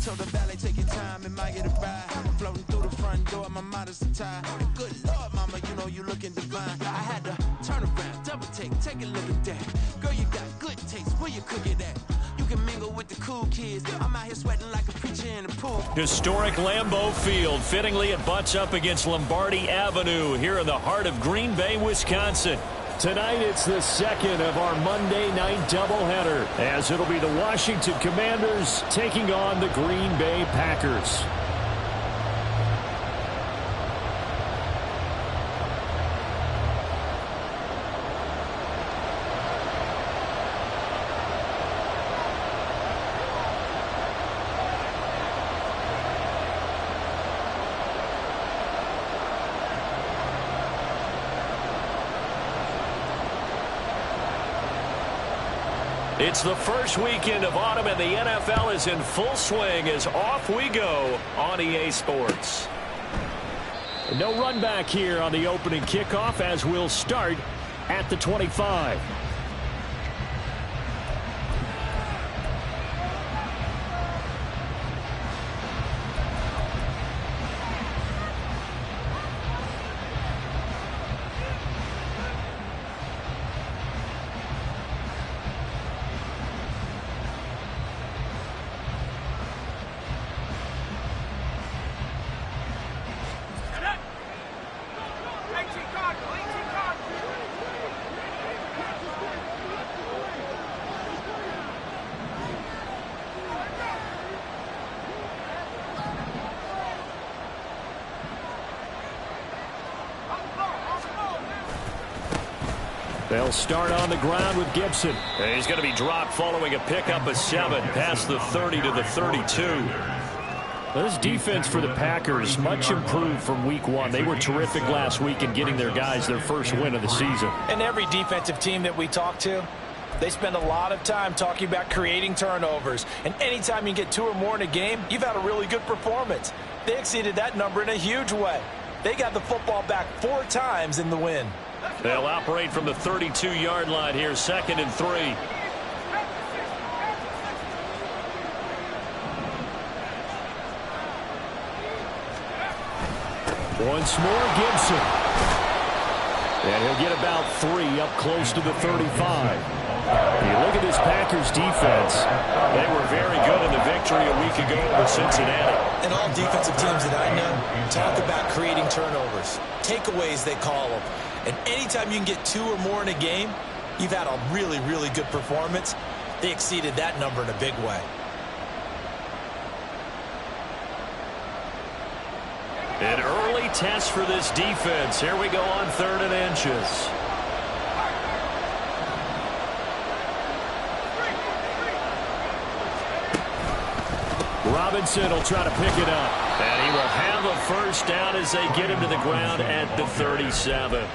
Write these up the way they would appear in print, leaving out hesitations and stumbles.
told the valet, take your time, admire the ride. Floating through the front door, my modest attire. And good Lord, mama, you know you looking divine. I had to turn around, double take a look at that. Girl, you got good taste, where you cook it at? You can mingle with the cool kids. I'm out here sweating like a preacher in the pool. Historic Lambeau Field. Fittingly, it butts up against Lombardi Avenue here in the heart of Green Bay, Wisconsin. Tonight, it's the second of our Monday night doubleheader, as it'll be the Washington Commanders taking on the Green Bay Packers. It's the first weekend of autumn, and the NFL is in full swing as off we go on EA Sports. No run back here on the opening kickoff, as we'll start at the 25. They'll start on the ground with Gibson. He's going to be dropped following a pickup of 7 past the 30 to the 32. This defense for the Packers, much improved from week 1. They were terrific last week in getting their guys their first win of the season. And every defensive team that we talk to, they spend a lot of time talking about creating turnovers. And anytime you get 2 or more in a game, you've had a really good performance. They exceeded that number in a huge way. They got the football back 4 times in the win. They'll operate from the 32-yard line here, 2nd and 3. Once more, Gibson. And he'll get about 3 up close to the 35. You look at this Packers defense. They were very good in the victory a week ago over Cincinnati. And all defensive teams that I know talk about creating turnovers. Takeaways, they call them. And anytime you can get 2 or more in a game, you've had a really, really good performance. They exceeded that number in a big way. An early test for this defense. Here we go on 3rd and inches. Robinson will try to pick it up. And he will have a first down as they get him to the ground at the 37.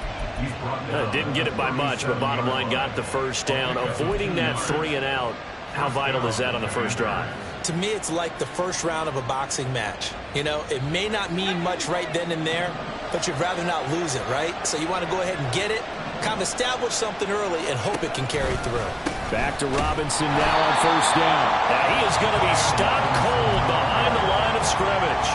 Didn't get it by much, but bottom line got the first down. Avoiding that 3 and out. How vital is that on the first drive? To me, it's like the first round of a boxing match. You know, it may not mean much right then and there, but you'd rather not lose it, right? So you want to go ahead and get it, kind of establish something early, and hope it can carry through. Back to Robinson now on first down. Now he is going to be stopped cold behind the line of scrimmage.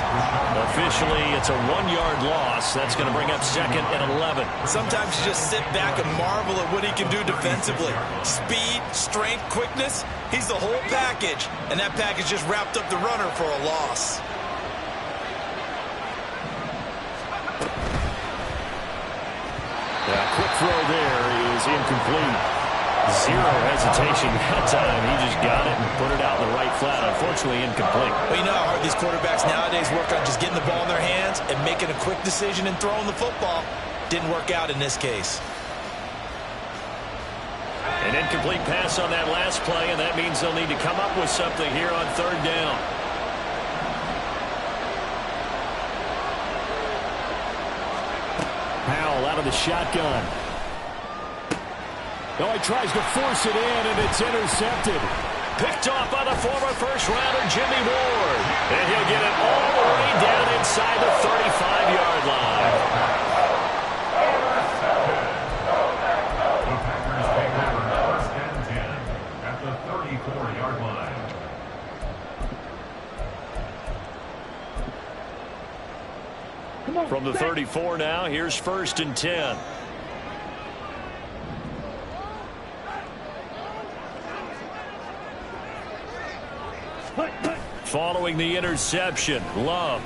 Officially, it's a 1-yard loss. That's going to bring up 2nd and 11. Sometimes you just sit back and marvel at what he can do defensively. Speed, strength, quickness, he's the whole package. And that package just wrapped up the runner for a loss. Quick throw there is incomplete. 0 hesitation that time. He just got it and put it out in the right flat. Unfortunately, incomplete. Well, you know how hard these quarterbacks nowadays work on just getting the ball in their hands and making a quick decision and throwing the football. Didn't work out in this case. An incomplete pass on that last play, and that means they'll need to come up with something here on 3rd down. Powell out of the shotgun. Oh, he tries to force it in, and it's intercepted. Picked off by the former first-rounder Jimmy Ward. And he'll get it all the way down inside the 35-yard line. The Packers take over 1st and 10 at the 34-yard line. From the 34 now, here's 1st and 10. Following the interception, Love.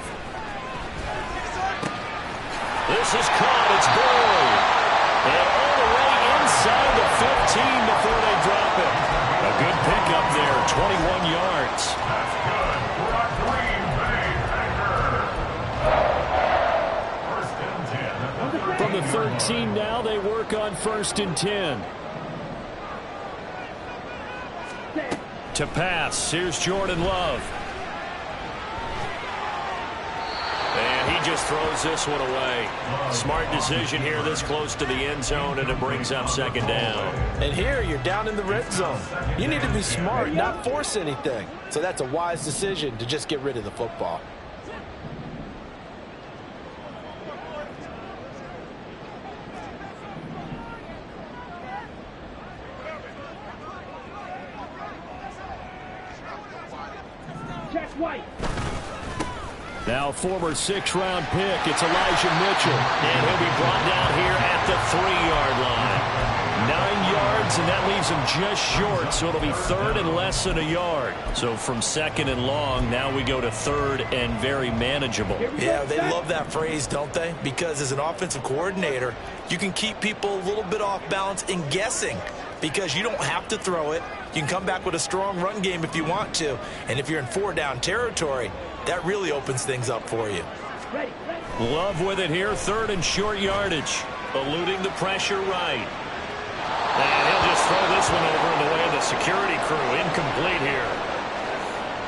This is caught. It's Boyd. And all the way inside the 15 before they drop it. A good pickup there, 21 yards. That's good for a Green Bay Packer. 1st and 10. From the 13 now, they work on 1st and 10. To pass, here's Jordan Love. And he just throws this one away. Smart decision here this close to the end zone, and it brings up 2nd down. And here you're down in the red zone. You need to be smart, not force anything. So that's a wise decision to just get rid of the football. Now former 6th-round pick, it's Elijah Mitchell. And he'll be brought down here at the 3-yard line. 9 yards, and that leaves him just short, so it'll be 3rd and less than a yard. So from 2nd and long, now we go to 3rd and very manageable. Yeah, they love that phrase, don't they? Because as an offensive coordinator, you can keep people a little bit off balance and guessing because you don't have to throw it. You can come back with a strong run game if you want to. And if you're in 4-down territory, that really opens things up for you. Love with it here, 3rd and short yardage. Eluding the pressure right. And he'll just throw this one over in the way of the security crew. Incomplete here.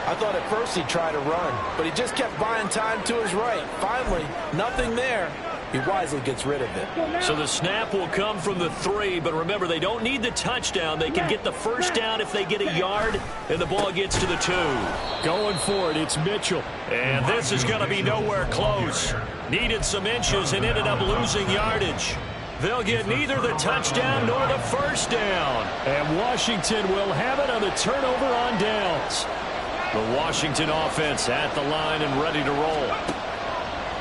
I thought at first he'd try to run, but he just kept buying time to his right. Finally, nothing there. He wisely gets rid of it. So the snap will come from the 3, but remember, they don't need the touchdown. They can get the 1st down if they get a yard, and the ball gets to the 2. Going for it, it's Mitchell. And this is going to be nowhere close. Needed some inches and ended up losing yardage. They'll get neither the touchdown nor the 1st down. And Washington will have it on the turnover on downs. The Washington offense at the line and ready to roll.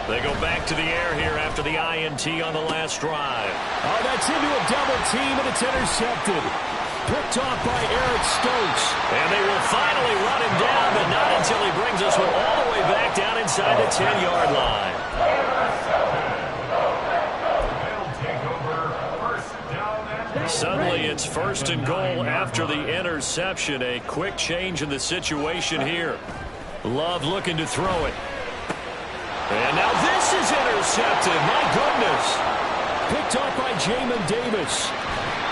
They go back to the air here after the INT on the last drive. Oh, that's into a double team, and it's intercepted. Picked off by Eric Stokes. And they will finally run him down, but not until he brings us all the way back down inside the 10-yard line. Suddenly it's 1st and goal after the interception. A quick change in the situation here. Love looking to throw it. And now this is intercepted. My goodness. Picked off by Jamin Davis.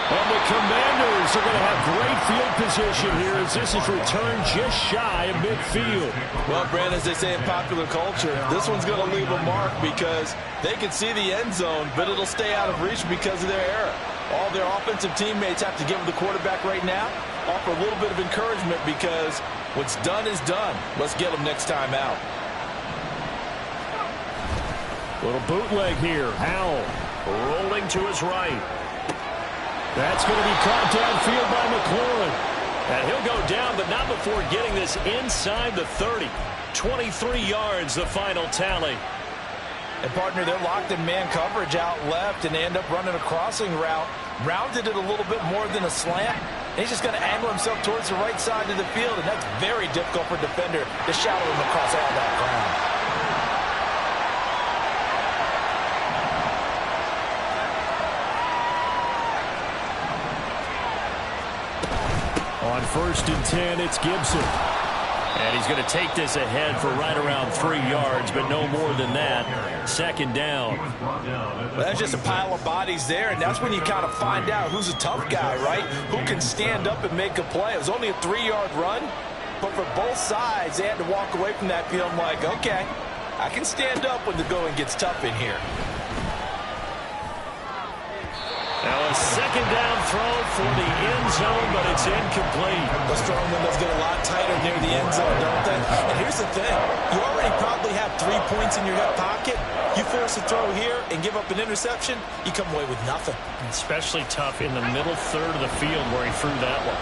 And the Commanders are going to have great field position here as this is returned just shy of midfield. Well, Brandon, as they say in popular culture, this one's going to leave a mark because they can see the end zone, but it'll stay out of reach because of their error. All their offensive teammates have to give the quarterback right now, offer a little bit of encouragement because what's done is done. Let's get them next time out. Little bootleg here. Howell rolling to his right. That's going to be caught downfield by McLaurin. And he'll go down, but not before getting this inside the 30. 23 yards, the final tally. And, partner, they're locked in man coverage out left, and they end up running a crossing route. Rounded it a little bit more than a slant. And he's just going to angle himself towards the right side of the field, and that's very difficult for a defender to shadow him across all that ground. On 1st and 10, it's Gibson. And he's going to take this ahead for right around 3 yards, but no more than that. 2nd down. Well, that's just a pile of bodies there, and that's when you kind of find out who's a tough guy, right? Who can stand up and make a play. It was only a 3-yard run, but for both sides, they had to walk away from that feeling like, okay, I can stand up when the going gets tough in here. Now a 2nd down throw for the end zone, but it's incomplete. Those throwing windows get a lot tighter near the end zone, don't they? And here's the thing. You already probably have 3 points in your hip pocket. You force a throw here and give up an interception, you come away with nothing. Especially tough in the middle third of the field where he threw that one.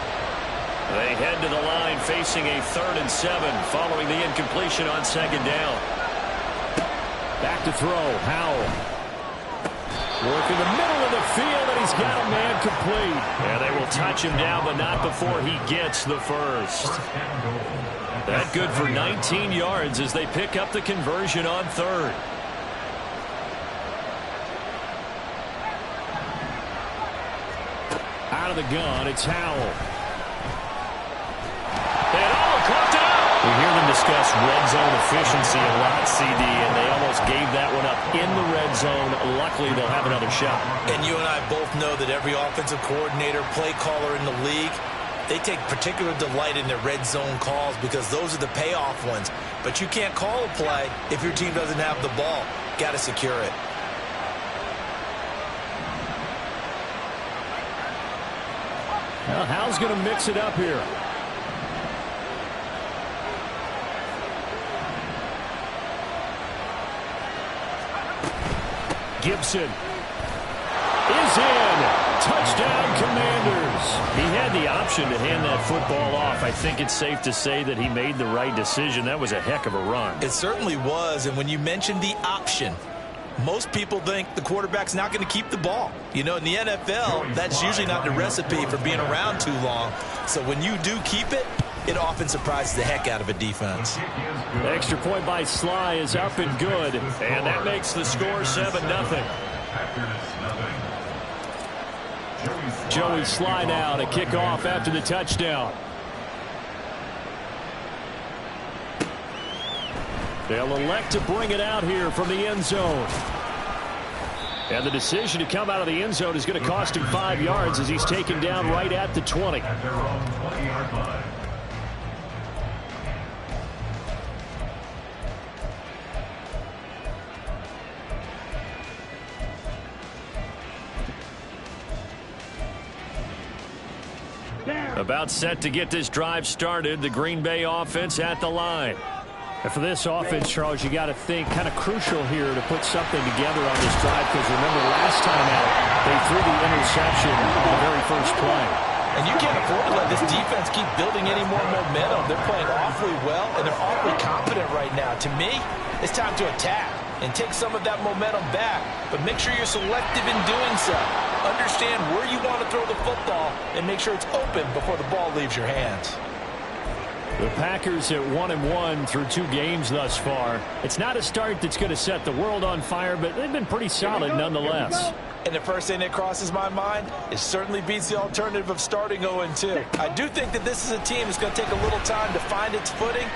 They head to the line facing a 3rd and 7 following the incompletion on 2nd down. Back to throw. Howell. Working the middle of the field, and he's got a man complete. And they will touch him down, but not before he gets the first. That good for 19 yards as they pick up the conversion on third. Out of the gun, it's Howell. Caught it out. We hear them discuss red zone efficiency a lot, CD, and they almost gave that one up in the red zone. Luckily, they'll have another shot. And you and I both know that every offensive coordinator, play caller in the league, they take particular delight in their red zone calls because those are the payoff ones. But you can't call a play if your team doesn't have the ball. Got to secure it. Well, Howell's going to mix it up here. Gibson is in. Touchdown, Commanders. He had the option to hand that football off. I think it's safe to say that he made the right decision. That was a heck of a run. It certainly was. And when you mentioned the option, most people think the quarterback's not going to keep the ball. You know, in the NFL, that's usually not the recipe for being around too long. So when you do keep it, it often surprises the heck out of a defense. The extra point by Sly is up and good, and that makes the score 7-0. Joey Sly now to kick off after the touchdown. They'll elect to bring it out here from the end zone. And the decision to come out of the end zone is going to cost him 5 yards as he's taken down right at the 20. About set to get this drive started. The Green Bay offense at the line. And for this offense, Charles, you got to think kind of crucial here to put something together on this drive because remember last time out they threw the interception on the very first play. And you can't afford to let this defense keep building any more momentum. They're playing awfully well, and they're awfully confident right now. To me, it's time to attack and take some of that momentum back. But make sure you're selective in doing so. Understand where you want to throw the football and make sure it's open before the ball leaves your hands. The Packers at 1-1 through 2 games thus far. It's not a start that's going to set the world on fire, but they've been pretty solid nonetheless. And the first thing that crosses my mind, it certainly beats the alternative of starting 0-2. I do think that this is a team that's going to take a little time to find its footing.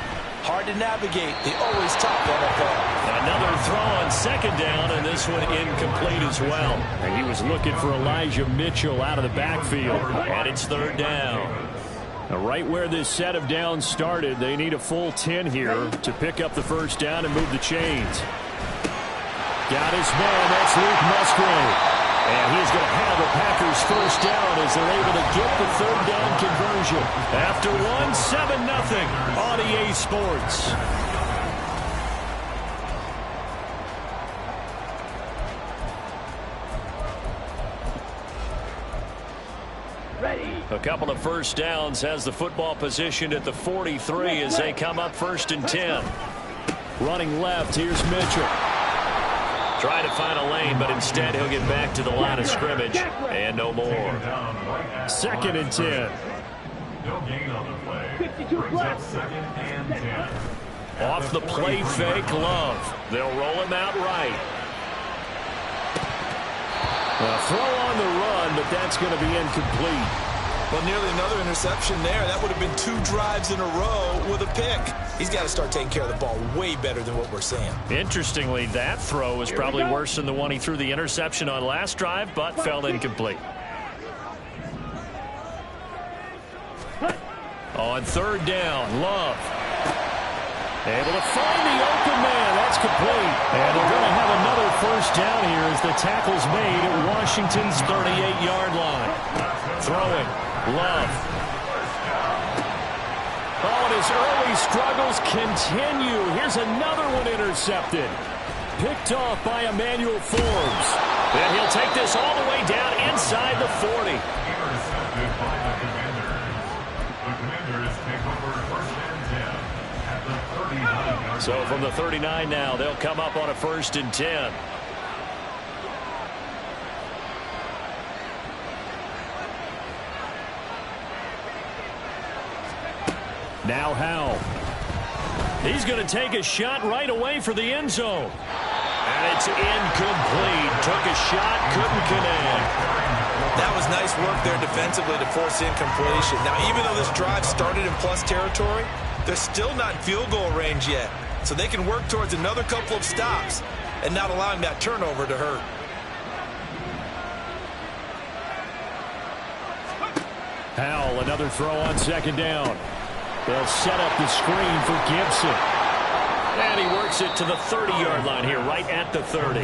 Hard to navigate the always top NFL. Another throw on second down, and this one incomplete as well. And he was looking for Elijah Mitchell out of the backfield. And it's third down. Now, right where this set of downs started, they need a full 10 here to pick up the first down and move the chains. Got his man, that's Luke Musgrave. And he's going to have the Packers first down as they're able to get the third down conversion. After 7-0 on EA Sports. A couple of first downs has the football positioned at the 43 as they come up 1st and 10. Running left, here's Mitchell. Trying to find a lane, but instead he'll get back to the line of scrimmage and no more. 2nd and 10. No gain on the play. Brings up 2nd and 10. Off the play fake, Love. They'll roll him out right. A throw on the run, but that's going to be incomplete. Well, nearly another interception there. That would have been 2 drives in a row with a pick. He's got to start taking care of the ball way better than what we're seeing. Interestingly, that throw was probably worse than the one he threw the interception on last drive, but fell incomplete. On 3rd down, Love. Able to find the open man. That's complete. And they're going to have another first down here as the tackle's made at Washington's 38-yard line. Throwing. Love. Oh, and his early struggles continue. Here's another one intercepted. Picked off by Emmanuel Forbes. And he'll take this all the way down inside the 40. Intercepted by the Commanders. The Commanders take over 1st and 10 at the 39-yard So from the 39 now, they'll come up on a 1st and 10. Now Howell. He's going to take a shot right away for the end zone. And it's incomplete. Took a shot, couldn't connect. That was nice work there defensively to force incompletion. Now, even though this drive started in plus territory, they're still not in field goal range yet. So they can work towards another couple of stops and not allowing that turnover to hurt. Howell, another throw on 2nd down. They'll set up the screen for Gibson. And he works it to the 30-yard line here, right at the 30. 9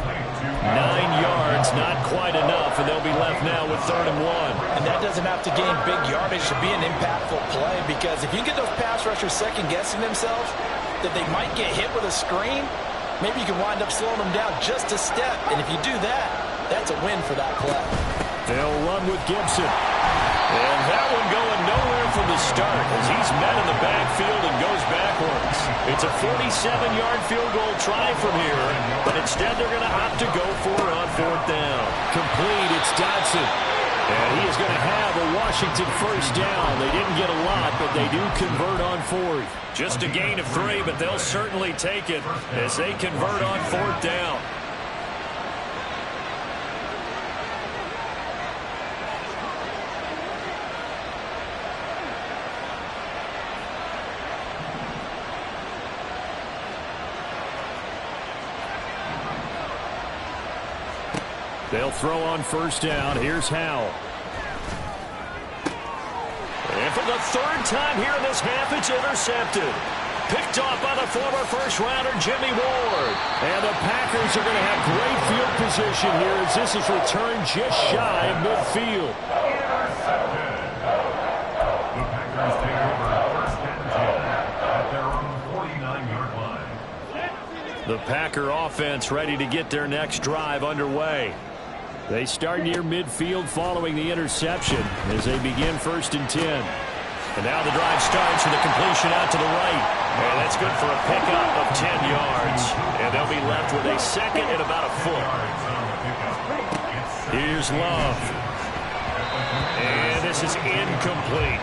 yards, not quite enough, and they'll be left now with 3rd and 1. And that doesn't have to gain big yardage to be an impactful play, because if you get those pass rushers second-guessing themselves that they might get hit with a screen, maybe you can wind up slowing them down just a step. And if you do that, that's a win for that play. They'll run with Gibson. And that one going nowhere from the start as he's met in the backfield and goes backwards. It's a 47-yard field goal try from here, but instead they're going to opt to go for it on 4th down. Complete, it's Dotson. And he is going to have a Washington 1st down. They didn't get a lot, but they do convert on 4th. Just a gain of 3, but they'll certainly take it as they convert on 4th down. They'll throw on 1st down. Here's Howell. And for the 3rd time here in this half, it's intercepted. Picked off by the former 1st-rounder Jimmy Ward. And the Packers are going to have great field position here as this is returned just shy of midfield. Intercepted. The Packers take over 1st and 10 at their own 49-yard line. The Packer offense ready to get their next drive underway. They start near midfield following the interception as they begin 1st and 10. And now the drive starts with a completion out to the right. And that's good for a pickup of 10 yards. And they'll be left with a 2nd and about a foot. Here's Love. And this is incomplete.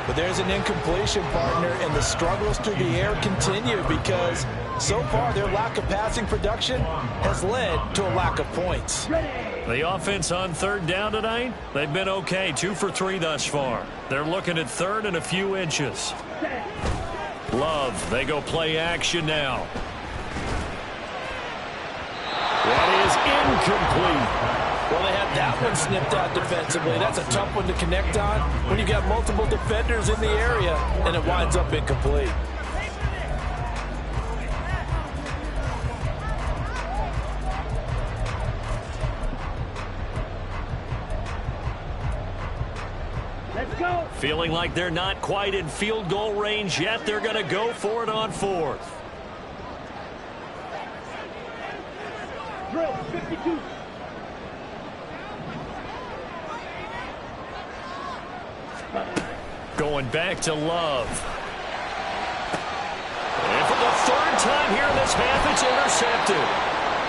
But there's an incompletion, partner, and the struggles through the air continue because so far their lack of passing production has led to a lack of points. The offense on 3rd down tonight, they've been okay, 2 for 3 thus far. They're looking at 3rd and a few inches. Love, they go play action now. That is incomplete. Well, they had that one snipped out defensively. That's a tough one to connect on when you've got multiple defenders in the area, and it winds up incomplete. Feeling like they're not quite in field goal range yet. They're going to go for it on 4th. Drill 52. Going back to Love. And for the 3rd time here in this half, it's intercepted.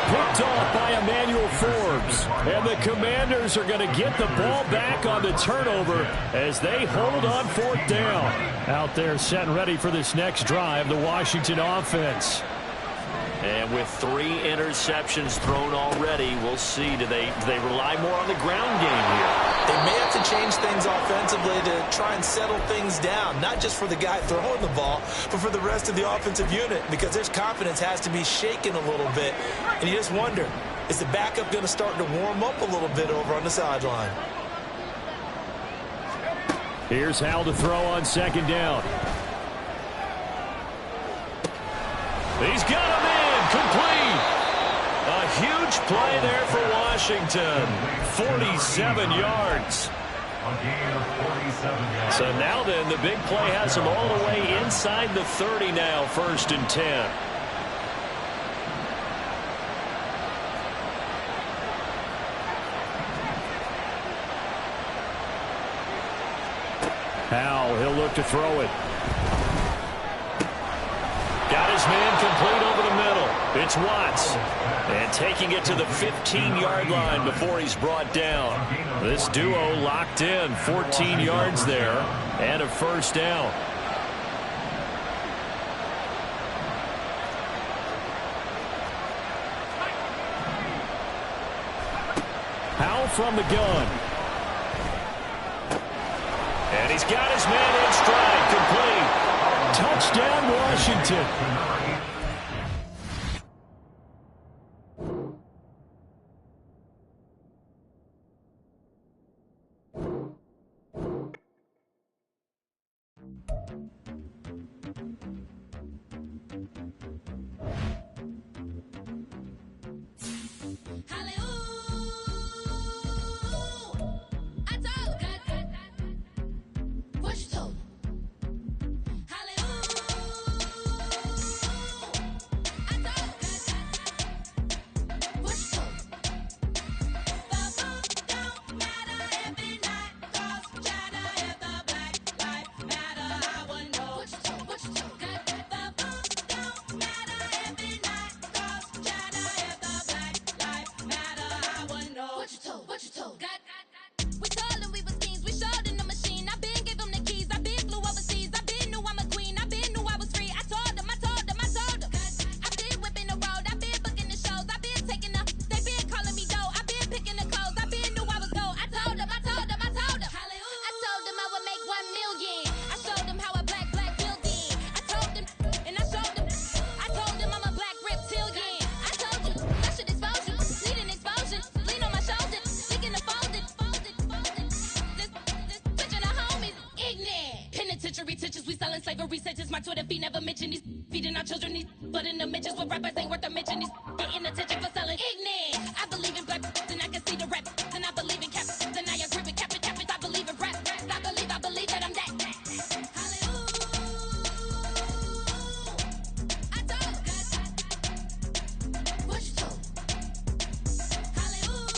Picked off by Emmanuel Forbes. And the Commanders are going to get the ball back on the turnover as they hold on 4th down. Out there set and ready for this next drive, the Washington offense. And with 3 interceptions thrown already, we'll see. Do they rely more on the ground game here? They may have to change things offensively to try and settle things down, not just for the guy throwing the ball, but for the rest of the offensive unit, because their confidence has to be shaken a little bit. And you just wonder, is the backup going to start to warm up a little bit over on the sideline? Here's Howell to throw on 2nd down. He's got him in. Complete. A huge play there for Washington. 47 yards. A gain of 47 yards. So now then, the big play has him all the way inside the 30 now, 1st and 10. Howell, he'll look to throw it. got his man complete over the middle. It's Watts. And taking it to the 15-yard line before he's brought down. This duo locked in, 14 yards there, and a first down. Powell from the gun. And he's got his man in stride, complete. Touchdown, Washington. Slavery sentences, my Twitter feed never mention these feeding our children these, but in the mentions with rappers ain't worth a mention these getting attention for selling ignorant. I believe in